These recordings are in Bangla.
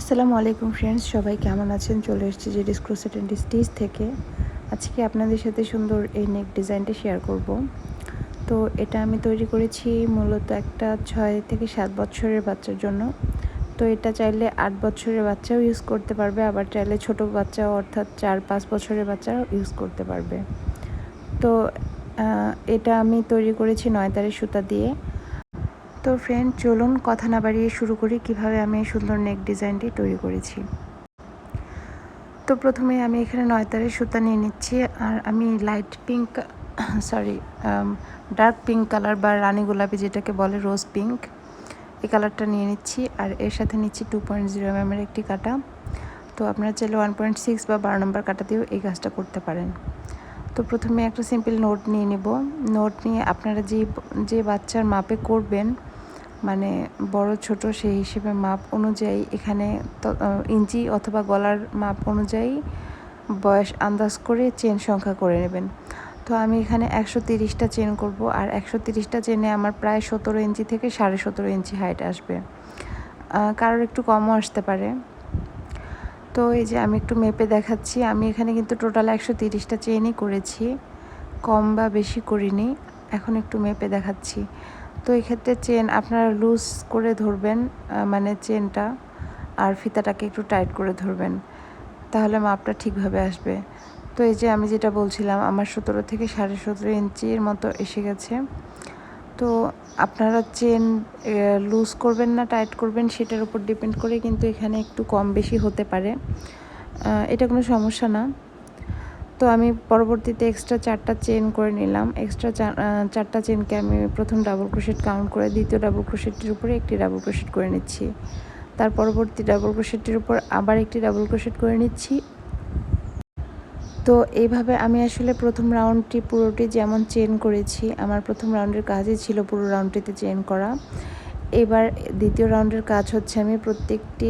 আসসালামু আলাইকুম ফ্রেন্ডস, সবাই কেমন আছেন? চলে এসেছি jdscrochetstitch থেকে। আজকে আপনাদের সাথে সুন্দর এই নেক ডিজাইনটা শেয়ার করব। তো এটা আমি তৈরি করেছি মূলত একটা 6 থেকে 7 বছরের বাচ্চার জন্য। তো এটা চাইলে 8 বছরের বাচ্চাও ইউজ করতে পারবে, আবার চাইলে ছোট বাচ্চাও অর্থাৎ 4-5 বছরের বাচ্চাও ইউজ করতে পারবে। তো এটা আমি তৈরি করেছি 9 তারের সুতা দিয়ে। তো ফ্রেন্ড, চলুন কথা না বাড়িয়ে শুরু করি কিভাবে আমি এই সুন্দর নেক ডিজাইনটি তৈরি করেছি। তো প্রথমে আমি এখানে 9 তারের সুতা নিয়ে নিচ্ছি, আর আমি light pink dark pink colour বা রানী গোলাপি যেটাকে বলে রোজ পিঙ্ক, এই কালারটা নিয়ে নিচ্ছি। আর এর সাথে নিচ্ছি 2.0 mm একটি কাটা। তো আপনারা চাইলে 1.6 বা 12 নম্বর কাটা দিয়েও এই কাজটা করতে পারেন। তো প্রথমে একটা সিম্পল নোট নিয়ে নেব। নোট নিয়ে আপনারা যে বাচ্চার মাপে করবেন, মানে বড় ছোট সেই হিসেবে মাপ অনুযায়ী এখানে ইঞ্চি অথবা গলার মাপ অনুযায়ী বয়স আন্দাজ করে চেন সংখ্যা করে নেবেন। তো আমি এখানে 130টা চেন করব, আর 130টা চেনে আমার প্রায় 17 ইঞ্চি থেকে 17.5 ইঞ্চি হাইট আসবে, কারোর একটু কমও আসতে পারে। তো এই যে আমি একটু মেপে দেখাচ্ছি, আমি এখানে কিন্তু টোটাল 130টা চেনই করেছি, কম বা বেশি করিনি। এখন একটু মেপে দেখাচ্ছি। তো এই ক্ষেত্রে চেন আপনারা লুজ করে ধরবেন, মানে চেনটা, আর ফিতাটাকে একটু টাইট করে ধরবেন, তাহলে মাপটা ঠিকভাবে আসবে। তো এই যে আমি যেটা বলছিলাম, আমার 17 থেকে 17.5 ইঞ্চির মতো এসে গেছে। তো আপনারা চেন লুজ করবেন না টাইট করবেন সেটার উপর ডিপেন্ড করে কিন্তু এখানে একটু কম বেশি হতে পারে, এটা কোনো সমস্যা না। তো আমি পরবর্তীতে এক্সট্রা 4টা চেন করে নিলাম। এক্সট্রা 4টা চেনকে আমি প্রথম ডাবল ক্রোশেট কাউন্ট করে দ্বিতীয় ডাবল ক্রোশেটের উপরে একটি ডাবল ক্রোশেট করে নিচ্ছি। তার পরবর্তী ডাবল ক্রোশেটের উপর আবার একটি ডাবল ক্রোশেট করে নিচ্ছি। তো এইভাবে আমি আসলে প্রথম রাউন্ডটি পুরোটি যেমন চেন করেছি, আমার প্রথম রাউন্ডের কাজই ছিল পুরো রাউন্ডটিতে চেন করা। এবার দ্বিতীয় রাউন্ডের কাজ হচ্ছে আমি প্রত্যেকটি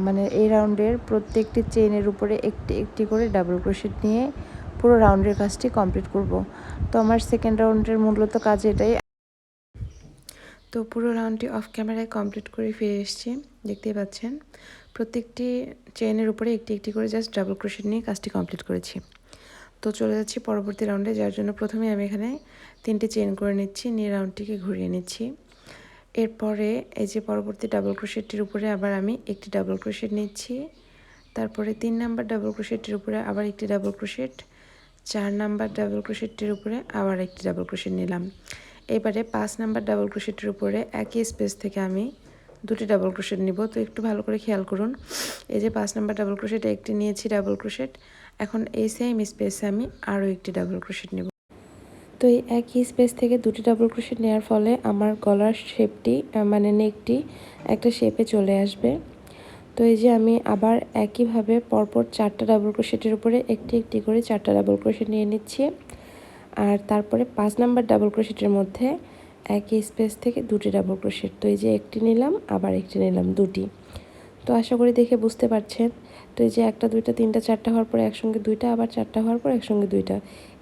মানে এই রাউন্ডের প্রত্যেকটি চেনের উপরে একটি একটি করে ডাবল ক্রোশেট নিয়ে পুরো রাউন্ডের কাজটি কমপ্লিট করব। তো আমার সেকেন্ড রাউন্ডের মূলত কাজ এটাই। তো পুরো রাউন্ডটি অফ ক্যামেরায় কমপ্লিট করে ফিরে এসেছি, দেখতেই পাচ্ছেন। প্রত্যেকটি চেনের উপরে একটি একটি করে জাস্ট ডাবল ক্রোশেট নিয়ে কাজটি কমপ্লিট করেছি। তো চলে যাচ্ছি পরবর্তী রাউন্ডে, যার জন্য প্রথমে আমি এখানে 3টি চেন করে নিচ্ছি, নিয়ে রাউন্ডটিকে ঘুরিয়ে নিচ্ছি। এরপরে এই যে পরবর্তী ডাবল ক্রোশেটটির উপরে আবার আমি একটি ডাবল ক্রোশেট নিচ্ছি। তারপরে 3 নাম্বার ডাবল ক্রোশেটটির উপরে আবার একটি ডাবল ক্রোশেট, 4 নাম্বার ডাবল ক্রোশেটটির উপরে আবার একটি ডাবল ক্রোশেট নিলাম। এবারে 5 নাম্বার ডাবল ক্রোশেটের উপরে একই স্পেস থেকে আমি 2টি ডাবল ক্রোশেট নিব। তো একটু ভালো করে খেয়াল করুন, এই যে 5 নাম্বার ডাবল ক্রোশেটে একটি নিয়েছি ডাবল ক্রোশেট, এখন এই সেম স্পেসে আমি আরও একটি ডাবল ক্রোশেট নেব। তো এই একই স্পেস থেকে 2টি ডাবল ক্রোশেট নেওয়ার ফলে আমার গলার শেপটি মানে নেকটি একটা শেপে চলে আসবে। তো এই যে আমি আবার একইভাবে পরপর 4টা ডাবল ক্রোশেটের উপরে একটি একটি করে 4টা ডাবল ক্রোশেট নিয়ে নিচ্ছি। আর তারপরে 5 নাম্বার ডাবল ক্রোশেটের মধ্যে একই স্পেস থেকে 2টি ডাবল ক্রোশেট। তো এই যে একটি নিলাম, আবার একটি নিলাম, 2টি। তো আশা করি দেখে বুঝতে পারছেন। তো এই যে 1টা 2টা 3টা 4টা হওয়ার পরে একসঙ্গে 2টা, আবার 4টা হওয়ার পর একসঙ্গে 2টা,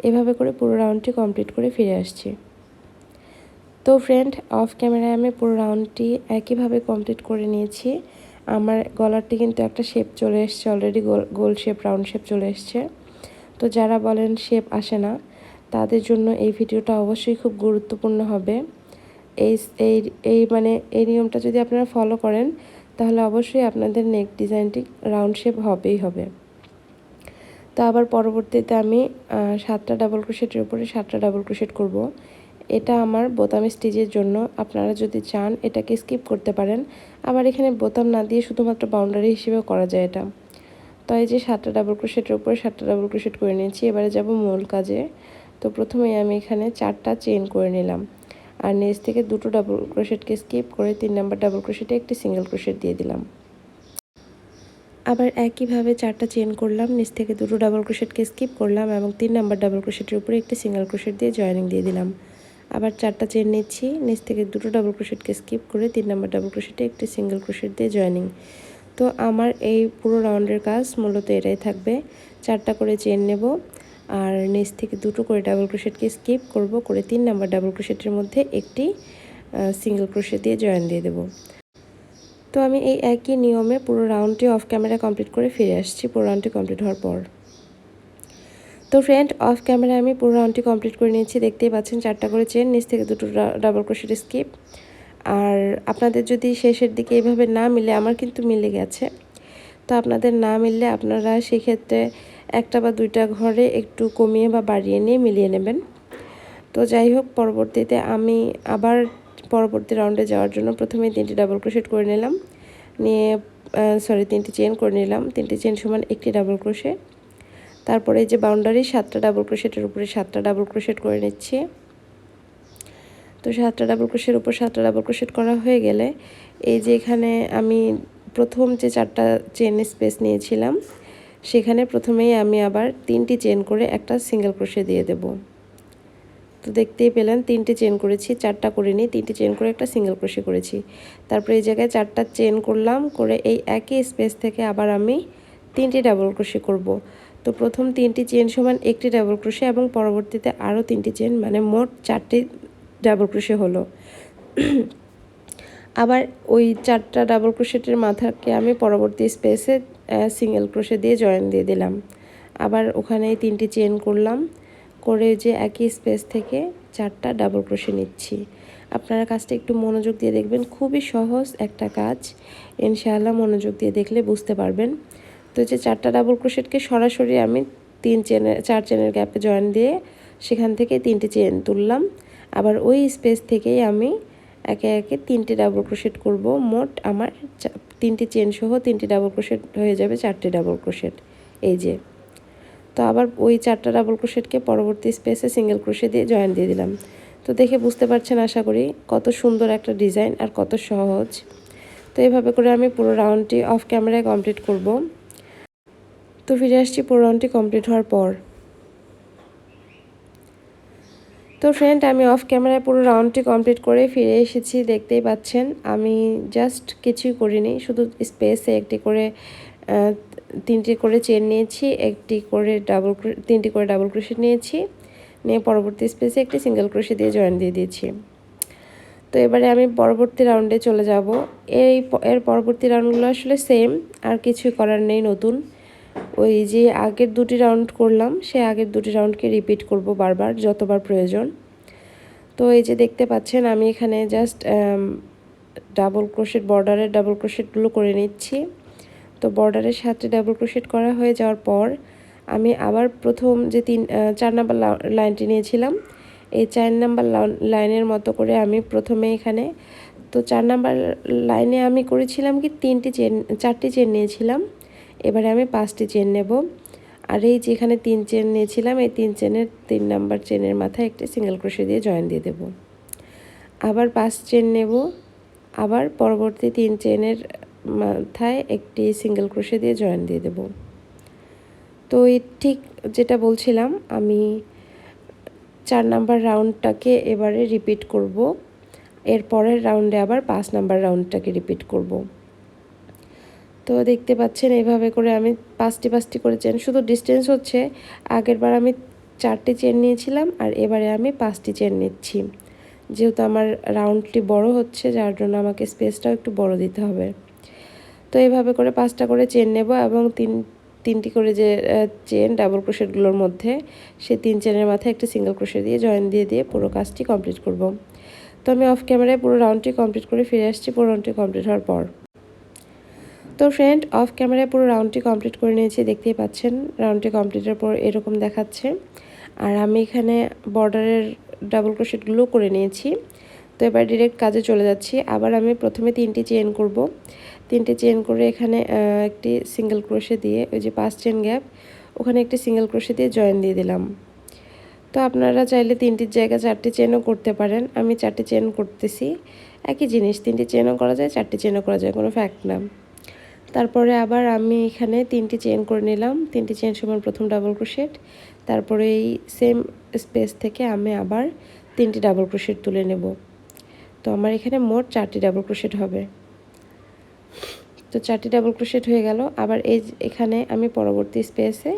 এভাবে করে পুরো রাউন্ডটি কমপ্লিট করে ফিরে আসছি। তো ফ্রেন্ড, অফ ক্যামেরায় আমি পুরো রাউন্ডটি একইভাবে কমপ্লিট করে নিয়েছি। আমার গলারটি কিন্তু একটা শেপ চলে এসছে অলরেডি, গোল শেপ, রাউন্ড শেপ চলে এসছে। তো যারা বলেন শেপ আসে না, তাদের জন্য এই ভিডিওটা অবশ্যই খুব গুরুত্বপূর্ণ হবে। এই এই এই মানে এই নিয়মটা যদি আপনারা ফলো করেন, তাহলে অবশ্যই আপনাদের নেক ডিজাইনটি রাউন্ড শেপ হবেই হবে। তো আবার পরবর্তীতে আমি 7টা ডাবল ক্রোশেটের উপরে 7টা ডাবল ক্রোশেট করব। এটা আমার বোতাম স্টিচের জন্য, আপনারা যদি চান এটাকে স্কিপ করতে পারেন, আবার এখানে বোতাম না দিয়ে শুধুমাত্র বাউন্ডারি হিসেবেও করা যায় এটা। তো এই যে 7টা ডাবল ক্রোশেটের উপরে 7টা ডাবল ক্রোশেট করে নিয়েছি। এবারে যাব মূল কাজে। তো প্রথমেই আমি এখানে 4টা চেন করে নিলাম, আর নিচ থেকে 2টো ডাবল ক্রোশেটকে স্কিপ করে 3 নাম্বার ডাবল ক্রোশেটে একটি সিঙ্গেল ক্রোশেট দিয়ে দিলাম। আবার একইভাবে 4টা চেন করলাম, নিচ থেকে 2টো ডাবল ক্রোশেটকে স্কিপ করলাম এবং 3 নাম্বার ডাবল ক্রোশেটের উপরে একটি সিঙ্গেল ক্রোশেট দিয়ে জয়েনিং দিয়ে দিলাম। আবার 4টা চেন নিচ্ছি, নিচ থেকে 2টো ডাবল ক্রোশেটকে স্কিপ করে 3 নাম্বার ডাবল ক্রোশেটে একটি সিঙ্গেল ক্রোশেট দিয়ে জয়েনিং। তো আমার এই পুরো রাউন্ডের কাজ মূলত এটাই থাকবে। 4টা করে চেন নেব, আর নিচ থেকে 2টো করে ডাবল ক্রোশেটকে স্কিপ করব, করে 3 নাম্বার ডাবল ক্রোশেটের মধ্যে একটি সিঙ্গেল ক্রোশেট দিয়ে জয়েন দিয়ে দেব। তো আমি এই একই নিয়মে পুরো রাউন্ডটি অফ ক্যামেরা কমপ্লিট করে ফিরে আসছি পুরো রাউন্ডটি কমপ্লিট হওয়ার পর। তো ফ্রেন্ড, অফ ক্যামেরা আমি পুরো রাউন্ডটি কমপ্লিট করে নিয়েছি। দেখতেই পাচ্ছেন 4টা করে চেন, নিচ থেকে 2টো ডাবল ক্রোশেট স্কিপ। আর আপনাদের যদি শেষের দিকে এইভাবে না মিলে, আমার কিন্তু মিলে গেছে, তো আপনাদের না মিললে আপনারা সেক্ষেত্রে 1টা বা 2টা ঘরে একটু কমিয়ে বা বাড়িয়ে নিয়ে মিলিয়ে নেবেন। তো যাই হোক, পরবর্তীতে আমি আবার পরবর্তী রাউন্ডে যাওয়ার জন্য প্রথমে 3টি ডাবল ক্রোশেট করে নিলাম, নিয়ে 3টি চেন করে নিলাম। 3টি চেন সমান 1টি ডাবল ক্রোশেট। তারপরে এই যে বাউন্ডারি 7টা ডাবল ক্রোশেটের উপরে 7টা ডাবল ক্রোশেট করে নিচ্ছি। তো 7টা ডাবল ক্রোশের উপর 7টা ডাবল ক্রোশেট করা হয়ে গেলে এই যে এখানে আমি প্রথম যে 4টা চেন স্পেস নিয়েছিলাম সেখানে প্রথমেই আমি আবার 3টি চেন করে একটা সিঙ্গেল ক্রোশে দিয়ে দেব। তো দেখতেই পেলেন 3টি চেন করেছি, 4টা করিনি, 3টি চেন করে একটা সিঙ্গেল ক্রোশে করেছি। তারপরে এই জায়গায় 4টা চেন করলাম, করে এই একই স্পেস থেকে আবার আমি 3টি ডাবল ক্রোশে করব। তো প্রথম 3টি চেন সমান 1টি ডাবল ক্রোশে এবং পরবর্তীতে আরও 3টি চেন, মানে মোট 4টি ডাবল ক্রোশে হলো। আবার ওই 4টা ডাবল ক্রোশেটের মাথাকে আমি পরবর্তী স্পেসে সিঙ্গেল ক্রোশে দিয়ে জয়েন দিয়ে দিলাম। আবার ওখানে 3টি চেন করলাম, করে যে একই স্পেস থেকে 4টা ডাবল ক্রোশে নিচ্ছি। আপনারা কাজটা একটু মনোযোগ দিয়ে দেখবেন, খুবই সহজ একটা কাজ, ইনশাআল্লাহ মনোযোগ দিয়ে দেখলে বুঝতে পারবেন। তো যে 4টা ডাবল ক্রোশেটকে সরাসরি আমি 4 চেনের গ্যাপে জয়েন দিয়ে সেখান থেকে 3টি চেন তুললাম। আবার ওই স্পেস থেকেই আমি একে একে 3টি ডাবল ক্রোশেট করব। মোট আমার 3টি চেন সহ 3টি ডাবল ক্রোশেট হয়ে যাবে 4টি ডাবল ক্রোশেট। এই যে, তো আবার ওই 4টা ডাবল ক্রোশেটকে পরবর্তী স্পেসে সিঙ্গেল ক্রোশে দিয়ে জয়েন দিয়ে দিলাম। তো দেখে বুঝতে পারছেন আশা করি কত সুন্দর একটা ডিজাইন আর কত সহজ। তো এইভাবে করে আমি পুরো রাউন্ডটি অফ ক্যামেরায় কমপ্লিট করব। তো ফিরে আসছি পুরো রাউন্ডটি কমপ্লিট হওয়ার পর। তো ফ্রেন্ড, আমি অফ ক্যামেরায় পুরো রাউন্ডটি কমপ্লিট করে ফিরে এসেছি। দেখতেই পাচ্ছেন আমি জাস্ট কিছুই করিনি, শুধু স্পেসে 3টি করে চেন নিয়েছি, 3টি করে ডাবল ক্রোশেট নিয়েছি, নিয়ে পরবর্তী স্পেসে একটি সিঙ্গেল ক্রোশে দিয়ে জয়েন দিয়ে দিয়েছি। তো এবারে আমি পরবর্তী রাউন্ডে চলে যাব। এর পরবর্তী রাউন্ডগুলো আসলে সেম, আর কিছুই করার নেই নতুন। ওই যে আগের 2টি রাউন্ড করলাম, সে আগের 2টি রাউন্ডকে রিপিট করব বারবার, যতবার প্রয়োজন। তো এই যে দেখতে পাচ্ছেন আমি এখানে জাস্ট ডাবল ক্রোশেট, বর্ডারের ডাবল ক্রোশেটগুলো করে নিচ্ছি। তো বর্ডারের 7টি ডাবল ক্রোশেট করা হয়ে যাওয়ার পর আমি আবার প্রথম যে 4 নাম্বার লাইনটি নিয়েছিলাম, এই 4 নাম্বার লাইনের মতো করে আমি প্রথমে এখানে, তো 4 নাম্বার লাইনে আমি করেছিলাম কি 4টি চেন নিয়েছিলাম, এবারে আমি 5টি চেন নেব। আর এই যেখানে 3 চেন নিয়েছিলাম, এই 3 চেনের 3 নাম্বার চেনের মাথায় একটি সিঙ্গেল ক্রোশে দিয়ে জয়েন দিয়ে দেব। আবার 5 চেন নেব, আবার পরবর্তী 3 চেনের মাথায় একটি সিঙ্গেল ক্রোশে দিয়ে জয়েন দিয়ে দেব। তো এই ঠিক যেটা বলছিলাম, আমি 4 নাম্বার রাউন্ডটাকে এবারে রিপিট করব, এর পরের রাউন্ডে আবার 5 নাম্বার রাউন্ডটাকে রিপিট করব। তো দেখতে পাচ্ছেন এইভাবে করে আমি 5টি করে চেন, শুধু ডিস্টেন্স হচ্ছে আগেরবার আমি 4টি চেন নিয়েছিলাম আর এবারে আমি 5টি চেন নিচ্ছি, যেহেতু আমার রাউন্ডটি বড় হচ্ছে যার জন্য আমাকে স্পেসটাও একটু বড় দিতে হবে। তো এইভাবে করে 5টা করে চেন নেব এবং 3টি করে যে চেন ডাবল ক্রোশেটগুলোর মধ্যে সেই 3 চেনের মাথায় একটি সিঙ্গেল ক্রোশে দিয়ে জয়েন দিয়ে পুরো কাজটি কমপ্লিট করব। তো আমি অফ ক্যামেরায় পুরো রাউন্ডটি কমপ্লিট করে ফিরে আসছি পুরো রাউন্ডটি কমপ্লিট হওয়ার পর। তো ফ্রেন্ড, অফ ক্যামেরায় পুরো রাউন্ডটি কমপ্লিট করে নিয়েছি। দেখতেই পাচ্ছেন রাউন্ডটি কমপ্লিটের পর এরকম দেখাচ্ছে। আর আমি এখানে বর্ডারের ডাবল ক্রোশেটগুলো করে নিয়েছি। তো এবার ডিরেক্ট কাজে চলে যাচ্ছি। আবার আমি প্রথমে 3টি চেন করব, 3টি চেন করে এখানে একটি সিঙ্গেল ক্রোশে দিয়ে ওই যে 5 চেন গ্যাপ, ওখানে একটি সিঙ্গেল ক্রোশে দিয়ে জয়েন দিয়ে দিলাম। তো আপনারা চাইলে 3টির জায়গায় 4টি চেনও করতে পারেন, আমি 4টি চেন করতেছি। একই জিনিস, 3টি চেনও করা যায়, 4টি চেনও করা যায়, কোনো ফ্যাক্ট না। তারপরে আবার আমি এখানে 3টি চেন করে নিলাম, 3টি চেন সমান প্রথম ডাবল ক্রোশেট। তারপরে এই সেম স্পেস থেকে আমি আবার 3টি ডাবল ক্রোশেট তুলে নেব। তো আমার এখানে মোট 4টি ডাবল ক্রোশেট হবে। তো 4টি ডাবল ক্রোশেট হয়ে গেল। আবার এখানে আমি পরবর্তী স্পেসে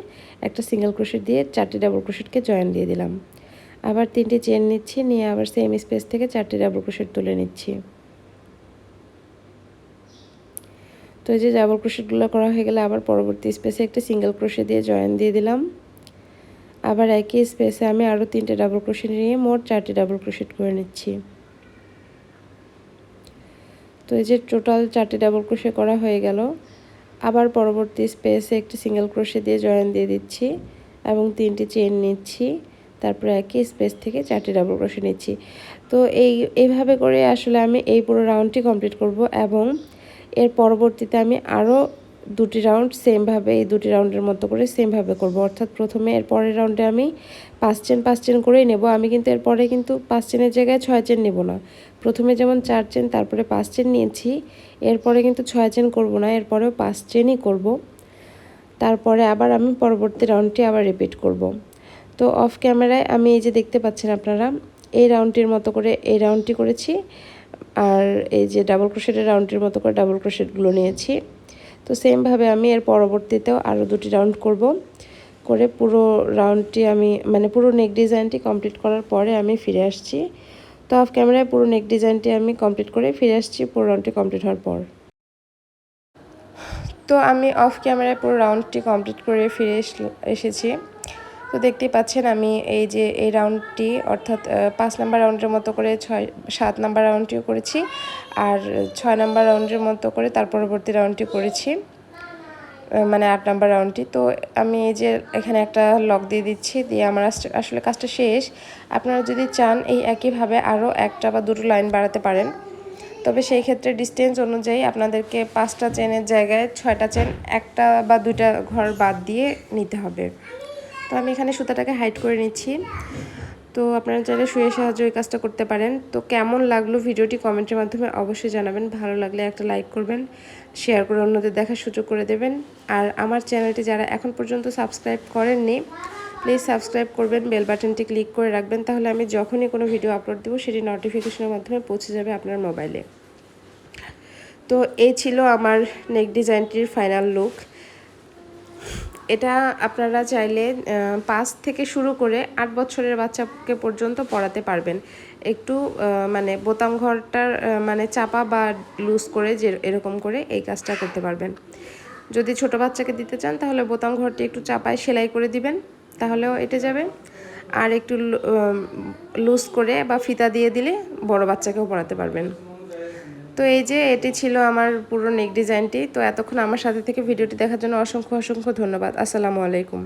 একটা সিঙ্গেল ক্রোশেট দিয়ে 4টি ডাবল ক্রোশেটকে জয়েন দিয়ে দিলাম। আবার 3টি চেন নিচ্ছি, নিয়ে আবার সেম স্পেস থেকে 4টি ডাবল ক্রোশেট তুলে নিচ্ছি। তো এই যে ডাবল ক্রোশেটগুলো করা হয়ে গেলে আবার পরবর্তী স্পেসে একটা সিঙ্গেল ক্রোশে দিয়ে জয়েন দিয়ে দিলাম। আবার একই স্পেসে আমি আরও 3টে ডাবল ক্রোশেট নিয়ে মোট 4টে ডাবল ক্রোশেট করে নিচ্ছি। তো এই যে টোটাল 4টে ডাবল ক্রোশে করা হয়ে গেল। আবার পরবর্তী স্পেসে একটি সিঙ্গেল ক্রোশে দিয়ে জয়েন দিয়ে দিচ্ছি এবং 3টি চেইন নিচ্ছি। তারপরে একই স্পেস থেকে 4টে ডাবল ক্রোশে নিচ্ছি। তো এইভাবে করে আসলে আমি এই পুরো রাউন্ডটি কমপ্লিট করব এবং এর পরবর্তীতে আমি আরও 2টি রাউন্ড সেমভাবে এই 2টি রাউন্ডের মতো করে সেমভাবে করব। অর্থাৎ প্রথমে এর পরের রাউন্ডে আমি 5 চেন করেই নেব। আমি কিন্তু এরপরে কিন্তু 5 চেনের জায়গায় 6 চেন নেব না। প্রথমে যেমন 4 চেন তারপরে 5 চেন নিয়েছি, এরপরে কিন্তু 6 চেন করব না, এরপরেও 5 চেনই করব। তারপরে আবার আমি পরবর্তী রাউন্ডটি আবার রিপিট করব। তো অফ ক্যামেরায় আমি এই যে দেখতে পাচ্ছেন আপনারা, এই রাউন্ডটির মতো করে এই রাউন্ডটি করেছি আর এই যে ডাবল ক্রোশেটের রাউন্ডটির মতো করে ডাবল ক্রোশেটগুলো নিয়েছি। তো সেমভাবে আমি এর পরবর্তীতেও আরও 2টি রাউন্ড করব। করে পুরো রাউন্ডটি আমি পুরো নেক ডিজাইনটি কমপ্লিট করার পরে আমি ফিরে আসছি। তো অফ ক্যামেরায় পুরো নেক ডিজাইনটি আমি কমপ্লিট করে ফিরে আসছি পুরো রাউন্ডটি কমপ্লিট হওয়ার পর। তো আমি অফ ক্যামেরায় পুরো রাউন্ডটি কমপ্লিট করে ফিরে এসেছি। তো দেখতেই পাচ্ছেন আমি এই যে এই রাউন্ডটি অর্থাৎ 5 নাম্বার রাউন্ডের মতো করে 7 নাম্বার রাউন্ডটিও করেছি আর 6 নাম্বার রাউন্ডের মতো করে তার পরবর্তী রাউন্ডটি করেছি, 8 নাম্বার রাউন্ডটি। তো আমি এই যে এখানে একটা লক দিয়ে দিচ্ছি, দিয়ে আমার আসলে কাজটা শেষ। আপনারা যদি চান এই একইভাবে আরও 1টা বা 2টো লাইন বাড়াতে পারেন, তবে সেই ক্ষেত্রে ডিস্টেন্স অনুযায়ী আপনাদেরকে 5টা চেনের জায়গায় 6টা চেন 1টা বা 2টা ঘর বাদ দিয়ে নিতে হবে। তো আমি এখানে সুতাটাকে হাইড করে নিচ্ছি। তো আপনারা চাইলে সুইয়ের সাহায্যে এই কাজটা করতে পারেন। তো কেমন লাগলো ভিডিওটি কমেন্টের মাধ্যমে অবশ্যই জানাবেন। ভালো লাগলে একটা লাইক করবেন, শেয়ার করে অন্যদের দেখার সুযোগ করে দেবেন। আর আমার চ্যানেলটি যারা এখন পর্যন্ত সাবস্ক্রাইব করেননি প্লিজ সাবস্ক্রাইব করবেন, বেল বাটনটি ক্লিক করে রাখবেন, তাহলে আমি যখনই কোনো ভিডিও আপলোড দেবো সেটি নোটিফিকেশনের মাধ্যমে পৌঁছে যাবে আপনার মোবাইলে। তো এই ছিল আমার নেক ডিজাইনটির ফাইনাল লুক। এটা আপনারা চাইলে 5 থেকে শুরু করে 8 বছরের বাচ্চাকে পর্যন্ত পরাতে পারবেন। একটু বোতাম ঘরটার চাপা বা লুজ করে যে এরকম করে এই কাজটা করতে পারবেন। যদি ছোট বাচ্চাকে দিতে চান তাহলে বোতাম ঘরটি একটু চাপায় সেলাই করে দিবেন, তাহলেও এটে যাবে। আর একটু লুজ করে বা ফিতা দিয়ে দিলে বড় বাচ্চাকেও পরাতে পারবেন। তো এই যে এটি ছিল আমার পুরো নেক ডিজাইনটি। তো এতক্ষণ আমার সাথে থেকে ভিডিওটি দেখার জন্য অসংখ্য ধন্যবাদ। আসসালামু আলাইকুম।